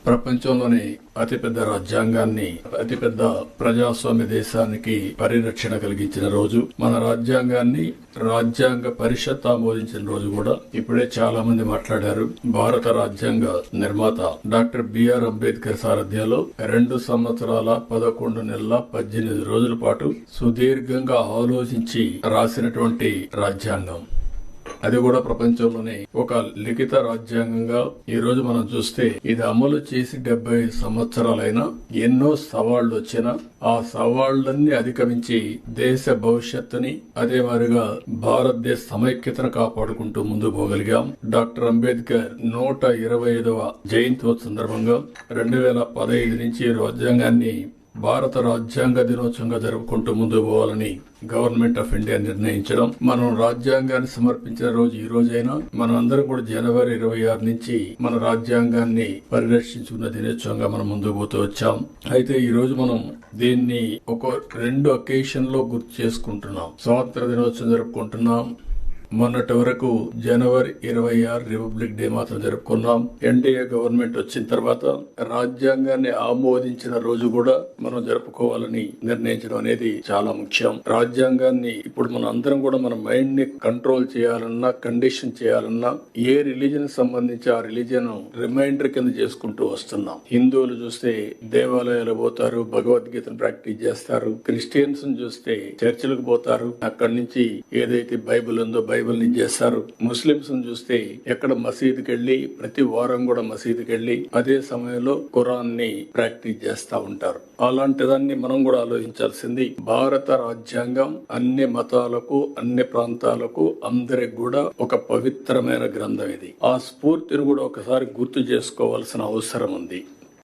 ప్రపంచంలోని అతిపెద్ద రాజ్యాంగాన్ని, అతిపెద్ద ప్రజాస్వామ్య దేశానికి పరిరక్షణ కలిగించిన రోజు, మన రాజ్యాంగాన్ని రాజ్యాంగ పరిషత్ ఆమోదించిన రోజు కూడా ఇప్పుడే చాలా మంది మాట్లాడారు. భారత రాజ్యాంగ నిర్మాత డాక్టర్ బిఆర్ అంబేద్కర్ సారథ్యంలో 2 సంవత్సరాల 11 నెలల 18 రోజుల పాటు సుదీర్ఘంగా ఆలోచించి రాసినటువంటి రాజ్యాంగం. అది కూడా ప్రపంచంలోనే ఒక లిఖిత రాజ్యాంగంగా ఈ రోజు మనం చూస్తే ఇది అమలు చేసి 75 సంవత్సరాలైనా ఎన్నో సవాళ్లు వచ్చినా ఆ సవాళ్లన్నీ అధిగమించి దేశ భవిష్యత్తుని, అదే మాదిరిగా భారతదేశ సమైక్యతను కాపాడుకుంటూ ముందుకు పోగలిగాం. డాక్టర్ అంబేద్కర్ 125వ జయంతి సందర్భంగా 2015 నుంచి రాజ్యాంగాన్ని భారత రాజ్యాంగ దినోత్సవంగా జరుపుకుంటూ ముందుకు పోవాలని గవర్నమెంట్ ఆఫ్ ఇండియా నిర్ణయించడం. మనం రాజ్యాంగాన్ని సమర్పించిన రోజు ఈ రోజైనా మనం అందరం కూడా జనవరి 26 నుంచి మన రాజ్యాంగాన్ని పరిరక్షించుకున్న దినోత్సవంగా మనం ముందుకు పోతూ వచ్చాం. అయితే ఈ రోజు మనం దీన్ని ఒక 2 అకేషన్ లో గుర్తు చేసుకుంటున్నాం. స్వాతంత్ర దినోత్సవం జరుపుకుంటున్నాం. మొన్నటి వరకు జనవరి 26 రిపబ్లిక్ డే మాత్రం జరుపుకున్నాం. ఎన్డీఏ గవర్నమెంట్ వచ్చిన తర్వాత రాజ్యాంగాన్ని ఆమోదించిన రోజు కూడా మనం జరుపుకోవాలని నిర్ణయించడం అనేది చాలా ముఖ్యం. రాజ్యాంగాన్ని ఇప్పుడు మనం అందరం కూడా మన మైండ్ ని కంట్రోల్ చేయాలన్నా, కండిషన్ చేయాలన్నా ఏ రిలీజన్ సంబంధించి ఆ రిలీజన్ రిమైండర్ కింద చేసుకుంటూ వస్తున్నాం. హిందువులు చూస్తే దేవాలయాలు పోతారు, భగవద్గీతను ప్రాక్టీస్ చేస్తారు. క్రిస్టియన్స్ చూస్తే చర్చిలకు పోతారు, అక్కడి నుంచి ఏదైతే బైబిల్ ఉందో బైబిల్ ని చేస్తారు. ముస్లింస్ చూస్తే ఎక్కడ మసీదుకి వెళ్లి ప్రతి వారం కూడా మసీదుకి వెళ్లి అదే సమయంలో ఖురాన్ ని ప్రాక్టీస్ చేస్తా ఉంటారు. అలాంటిదాన్ని మనం కూడా ఆలోచించాల్సింది. భారత రాజ్యాంగం అన్ని మతాలకు, అన్ని ప్రాంతాలకు, అందరికి కూడా ఒక పవిత్రమైన గ్రంథం ఇది. ఆ స్ఫూర్తిని కూడా ఒకసారి గుర్తు చేసుకోవాల్సిన అవసరం ఉంది.